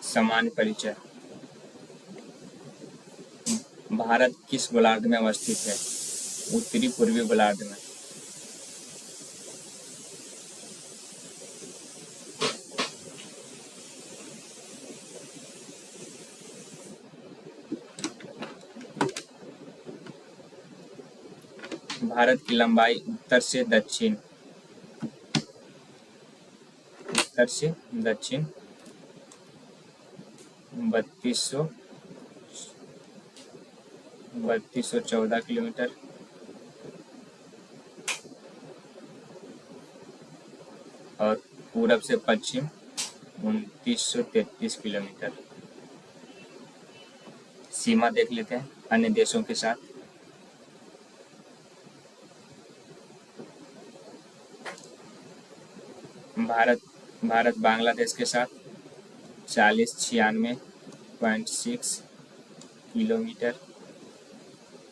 सामान्य परिचय। भारत किस गोलार्ध में अवस्थित है? उत्तरी पूर्वी गोलार्ध में। भारत की लंबाई उत्तर से दक्षिण 3214 किलोमीटर और पूरब से पश्चिम 2933 किलोमीटर। सीमा देख लेते हैं अन्य देशों के साथ। भारत बांग्लादेश के साथ 4096.6 किलोमीटर,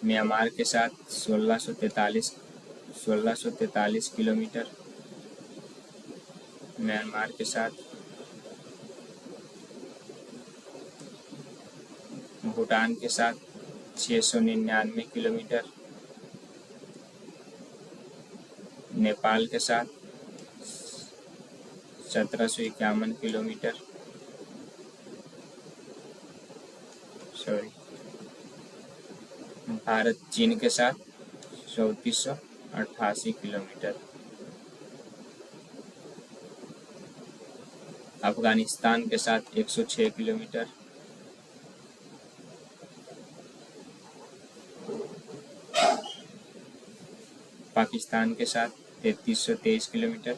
म्यांमार के साथ 1643 किलोमीटर, म्यांमार के साथ भूटान के साथ 699 किलोमीटर, नेपाल के साथ 1751 किलोमीटर, भारत चीन के साथ 3488 किलोमीटर, अफगानिस्तान के साथ 106 किलोमीटर, पाकिस्तान के साथ 3323 किलोमीटर,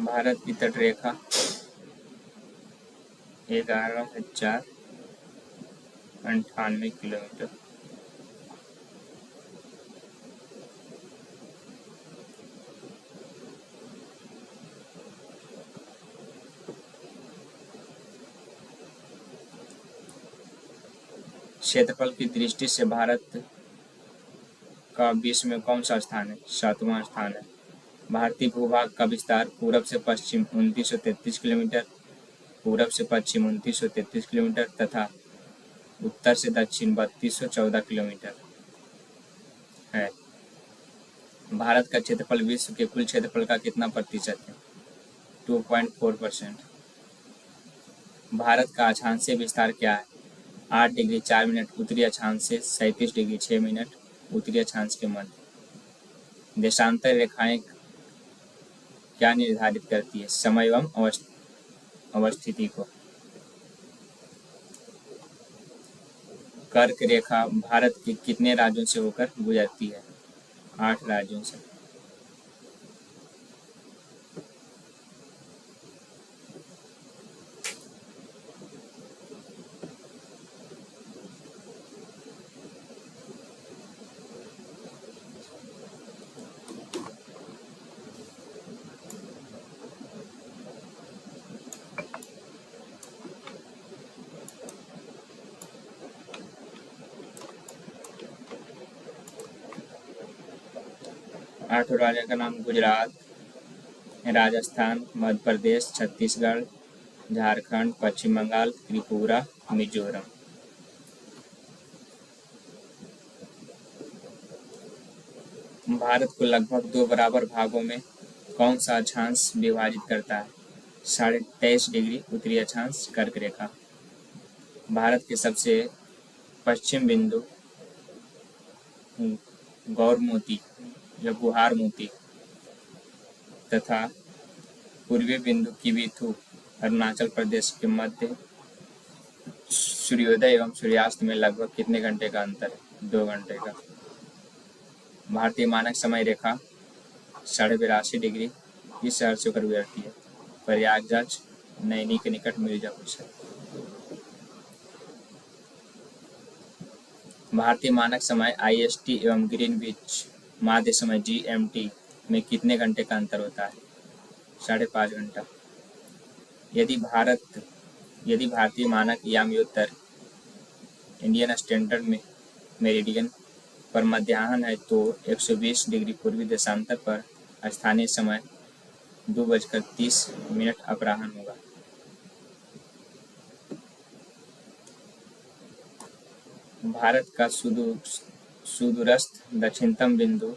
भारत की तटरेखा 11,098 किलोमीटर। क्षेत्रफल की दृष्टि से भारत का विश्व में कौन सा स्थान है? 7वां स्थान है। भारतीय भूभाग का विस्तार पूरब से पश्चिम 2933 किलोमीटर, पूरब से पश्चिम 2933 किलोमीटर तथा उत्तर से दक्षिण 3214 किलोमीटर है। भारत का क्षेत्रफल विश्व के कुल क्षेत्रफल का कितना प्रतिशत है? 2.4%। भारत का अक्षांशीय विस्तार क्या है? 8 डिग्री 4 मिनट उत्तरी अक्षांश से 37 डिग्री 6 मिनट उत्तरी अक्षांश के मध्य। देशांतर रेखाएं क्या निर्धारित करती है? समय एवं अवस्थिति को। कर्क रेखा भारत के कितने राज्यों से होकर गुजरती है? 8 राज्यों से। आठों राज्यों का नाम गुजरात, राजस्थान, मध्य प्रदेश, छत्तीसगढ़, झारखंड, पश्चिम बंगाल, त्रिपुरा, मिजोरम। भारत को लगभग 2 बराबर भागों में कौन सा अक्षांश विभाजित करता है? 23.5 डिग्री उत्तरी अक्षांश कर्क रेखा। भारत के सबसे पश्चिम बिंदु गौर मोती या गुहार मोती तथा पूर्वी बिंदु किबिथु अरुणाचल प्रदेश के मध्य सूर्योदय एवं सूर्यास्त में लगभग कितने घंटे का अंतर है? 2 घंटे का। भारतीय मानक समय रेखा 82.5 डिग्री इस शहर से होकर गुजरती है। प्रयागराज नैनी के निकट मिर्जापुर से। भारतीय मानक समय IST एवं ग्रीनविच माध्य समय GMT में कितने घंटे का अंतर होता है? 5.5 घंटा। यदि भारतीय मानक यामयोत्तर इंडियन स्टैंडर्ड मेरिडियन पर मध्याह्न है तो 120 डिग्री पूर्वी देशांतर पर स्थानीय समय 2:30 अपराह्न होगा। भारत का सुदूरस्थ दक्षिणतम बिंदु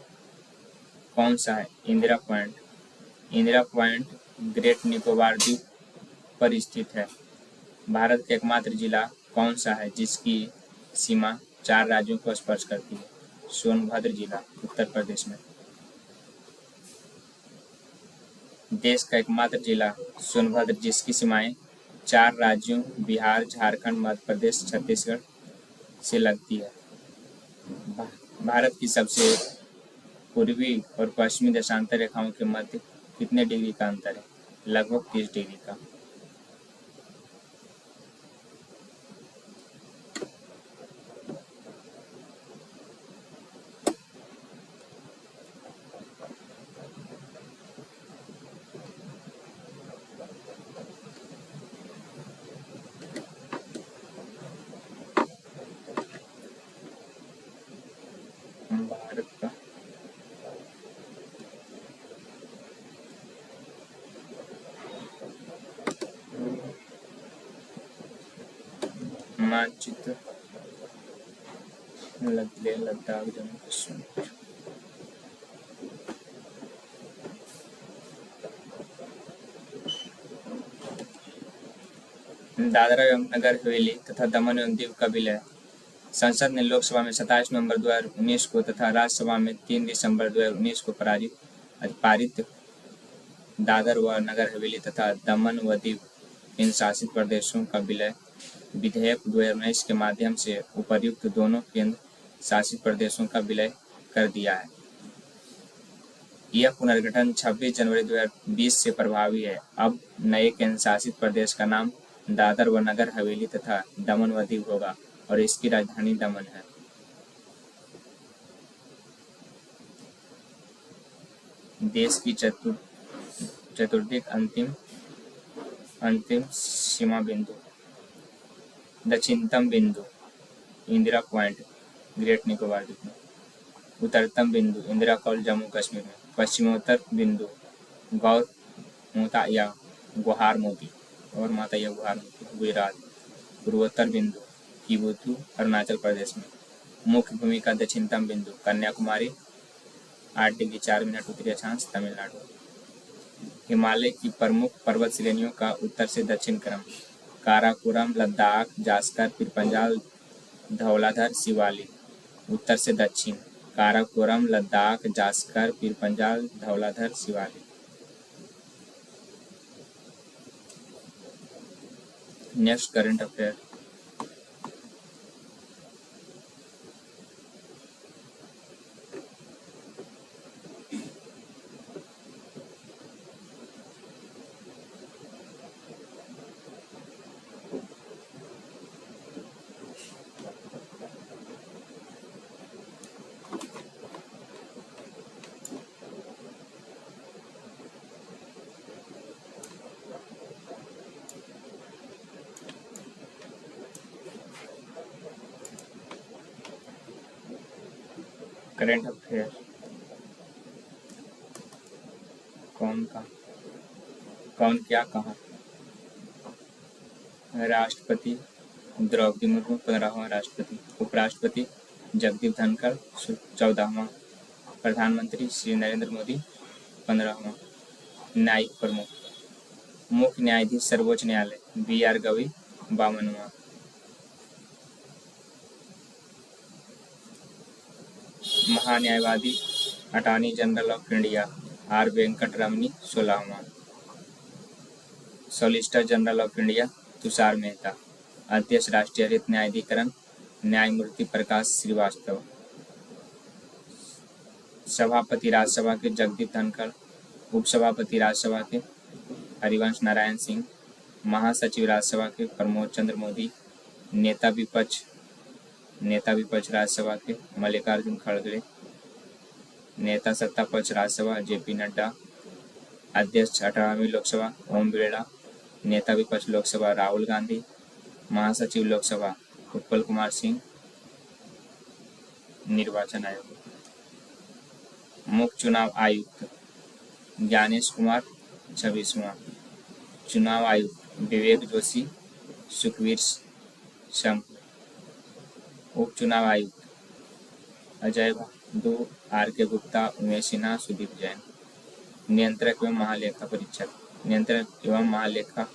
कौन सा है? Indira point. Indira point great Nicobar द्वीप पर स्थित है। भारत का एकमात्र जिला कौन सा है जिसकी सीमा 4 राज्यों को स्पर्श करती है? सोनभद्र जिला, उत्तर प्रदेश में। देश का एकमात्र जिला सोनभद्र जिसकी सीमाएं 4 राज्यों बिहार, झारखंड, मध्य प्रदेश, छत्तीसगढ़ से लगती है। भारत की सबसे पूर्वी और पश्चिमी देशांतर रेखाओं के मध्य कितने डिग्री का अंतर है? लगभग 30 डिग्री का। भारत का मानचित्र लद्दाख, जम्मू कश्मीर। दादरा एवं नगर हवेली तथा दमन एवं दीव का विलय। संसद ने लोकसभा में 27 नवंबर 2019 को तथा राज्यसभा में 3 दिसंबर 2019 को पारित दादर व नगर हवेली तथा दमन व दीव इन शासित प्रदेशों का विलय विधेयक 2019 के माध्यम से उपर्युक्त दोनों केंद्र शासित प्रदेशों का विलय कर दिया है। यह पुनर्गठन 26 जनवरी 2020 से प्रभावी है। अब नए केंद्र शासित प्रदेश का नाम दादर व नगर हवेली तथा दमन व दीव होगा और इसकी राजधानी दमन है। देश की चतुर्दिक अंतिम सीमा बिंदु। दक्षिणतम बिंदु इंदिरा पॉइंट ग्रेट निकोबार द्वीप में। उत्तरतम बिंदु इंदिरा कॉल जम्मू कश्मीर में। पश्चिमोत्तर बिंदु गौर माता या गुहार मोती गुजरात। पूर्वोत्तर बिंदु किबुतु अरुणाचल प्रदेश में। मुख्य भूमि का दक्षिणतम बिंदु कन्याकुमारी 8 डिग्री 4 मिनट उत्तरी अक्षांश तमिलनाडु। हिमालय की प्रमुख पर्वत श्रेणियों का उत्तर से दक्षिण क्रम काराकोरम, लद्दाख, जास्कर, पीरपंजाल, धौलाधर, शिवालिक। उत्तर से दक्षिण Karakoram, Ladakh, Zaskar, Pir Panjal, Dhauladhar, Shivalik. Next current affair. Current affair कौन क्या कहा? राष्ट्रपति द्रौपदी मुर्मू 15वां राष्ट्रपति। उपराष्ट्रपति जगदीप धनखड़ 14वां। प्रधानमंत्री श्री नरेंद्र मोदी 15वां। न्यायिक प्रमुख मुख्य न्यायाधीश सर्वोच्च न्यायालय BR गवई 52वां। महान्यायवादी attorney general of India R Venkat Ramani 16वां। Solicitor general of India Tushar Mehta. अध्यक्ष राष्ट्रीय हरित न्यायाधिकरण न्यायमूर्ति प्रकाश श्रीवास्तव। सभापति राज्यसभा के जगदीप धनखड़। उपसभापति राज्यसभा के हरिवंश नारायण सिंह। महासचिव राज्यसभा के प्रमोद चंद्र मोदी। नेता विपक्ष राज्यसभा के मल्लिकार्जुन खड़गे। नेता सत्ता पक्ष राज्यसभा JP नड्डा। अध्यक्ष 18वीं लोकसभा ओम बिरला। नेता विपक्ष लोकसभा राहुल गांधी। महासचिव लोकसभा उत्पल कुमार सिंह। निर्वाचन आयोग। मुख्य चुनाव आयुक्त ज्ञानेश कुमार 26वां। चुनाव आयुक्त विवेक जोशी, सुखवीर शंख। उप चुनाव आयुक्त अजय दू, आर.के. गुप्ता, उमेश सिन्हा, सुदीप जैन। नियंत्रक एवं महालेखा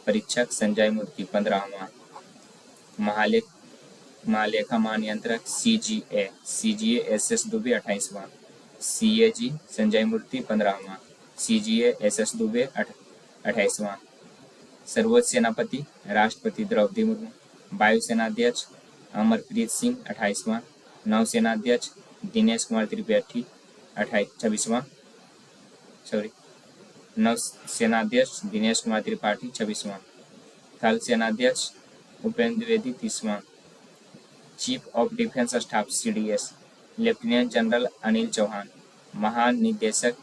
परीक्षक संजय मूर्ति 15वां। महालेखा महानियंत्रक सीजीए एस.एस. दुबे 28वां। सीएजी संजय मूर्ति 15वां। CGA S S. दुबे 28वां। सर्वोच्च सेनापति राष्ट्रपति द्रौपदी मुर्मू। वायुसेनाध्यक्ष अमरप्रीत सिंह 28वां। नौसेनाध्यक्ष दिनेश कुमार त्रिपाठी 26वां। नौसेनाध्यक्ष दिनेश कुमार त्रिपाठी 26वां। थल सेनाध्यक्ष उपेंद्र द्विवेदी 30वां। Chief of defence staff CDS lieutenant general Anil Chauhan. महानिदेशक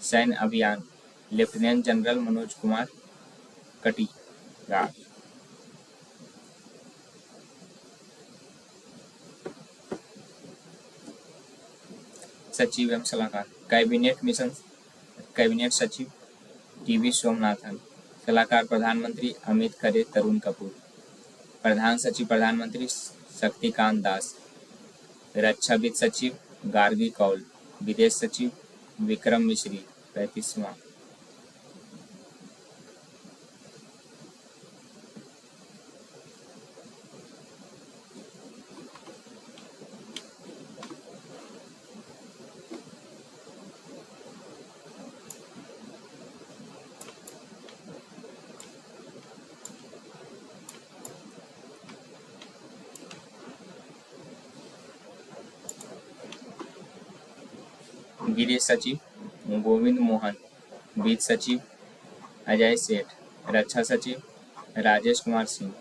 सैन्य अभियान लेफ्टिनेंट जनरल मनोज कुमार कटियार। सचिव एवं सलाहकार कैबिनेट सचिव टीवी सोमनाथन। सलाहकार प्रधानमंत्री अमित खरे, तरुण कपूर। प्रधान सचिव प्रधानमंत्री शक्तिकांत दास। रक्षा वित्त सचिव गार्गी कौल। विदेश सचिव विक्रम मिश्री 35वां। गृह सचिव गोविंद मोहन। वित्त सचिव अजय सेठ। रक्षा सचिव राजेश कुमार सिंह।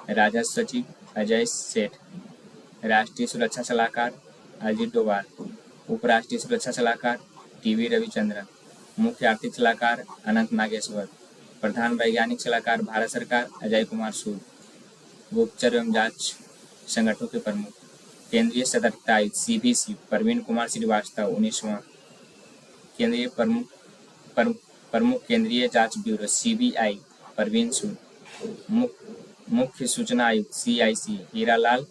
राजस्व सचिव अजय सेठ। राष्ट्रीय सुरक्षा सलाहकार अजित डोभाल। उपराष्ट्रीय सुरक्षा सलाहकार टीवी रविचंद्रन। मुख्य आर्थिक सलाहकार अनंत नागेश्वर। प्रधान वैज्ञानिक सलाहकार भारत सरकार अजय कुमार सूद। गुप्तचर एवं जांच संगठनों के प्रमुख केंद्रीय सतर्कता आयुक्त CBC प्रवीण कुमार श्रीवास्तव 19वां। केंद्रीय प्रमुख केंद्रीय जांच ब्यूरो CBI परवीन सूद। मुख्य सूचना आयुक्त CIC हीरालाल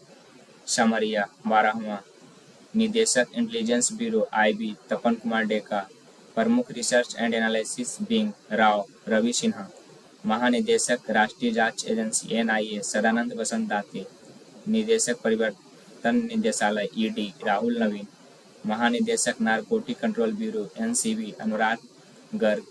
समरिया 12वां। निदेशक Intelligence Bureau IB Tapan Kumar Deka. प्रमुख रिसर्च एंड एनालिसिस विंग राव रवि सिन्हा। महानिदेशक राष्ट्रीय जांच एजेंसी NIA सदानंद वसंत दाते। निदेशक परिवर्तन निदेशालय ED राहुल नवीन। महानिदेशक नारकोटिक कंट्रोल ब्यूरो NCB अनुराग गर्ग।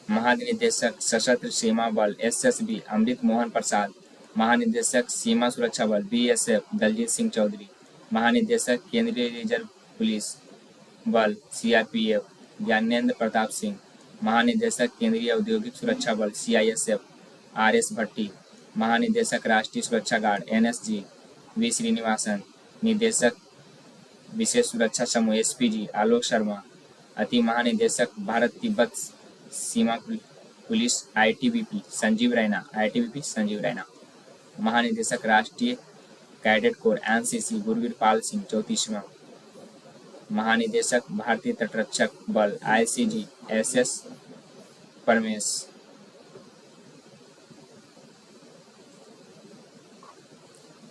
महानिदेशक सशस्त्र सीमा बल SSB अमृत मोहन प्रसाद। महानिदेशक सीमा सुरक्षा बल BSF दलजीत सिंह चौधरी। महानिदेशक केंद्रीय रिजर्व पुलिस बल CRPF ज्ञानेंद्र प्रताप सिंह। महानिदेशक केंद्रीय औद्योगिक सुरक्षा बल CISF RS भट्टी। महानिदेशक राष्ट्रीय सुरक्षा गार्ड NSG V श्रीनिवासन। निदेशक विशेष सुरक्षा समूह SPG आलोक शर्मा। अति महानिदेशक भारत तिब्बत सीमा पुलिस ITBP संजीव रैना। महानिदेशक राष्ट्रीय cadet corps NCC Gurvir Pal Singh 34वां। महानिदेशक भारतीय तटरक्षक बल ICG SS परमेश।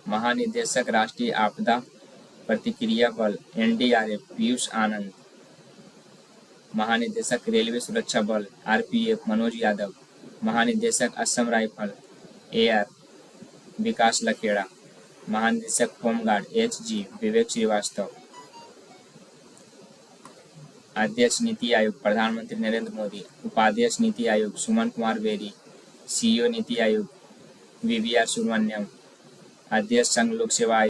महानिदेशक राष्ट्रीय आपदा प्रतिक्रिया बल NDRF पीयूष आनंद। महानिदेशक रेलवे सुरक्षा बल RPF मनोज यादव। महानिदेशक असम राइफल AR विकास लखेड़ा। महानिदेशक होमगार्ड HG विवेक श्रीवास्तव। अध्यक्ष नीति आयोग प्रधानमंत्री नरेंद्र मोदी। उपाध्यक्ष NITI Aayog Suman Kumar berry. CEO NITI Aayog VVR Subramaniam. अध्यक्ष संघ लोक सेवा आयोग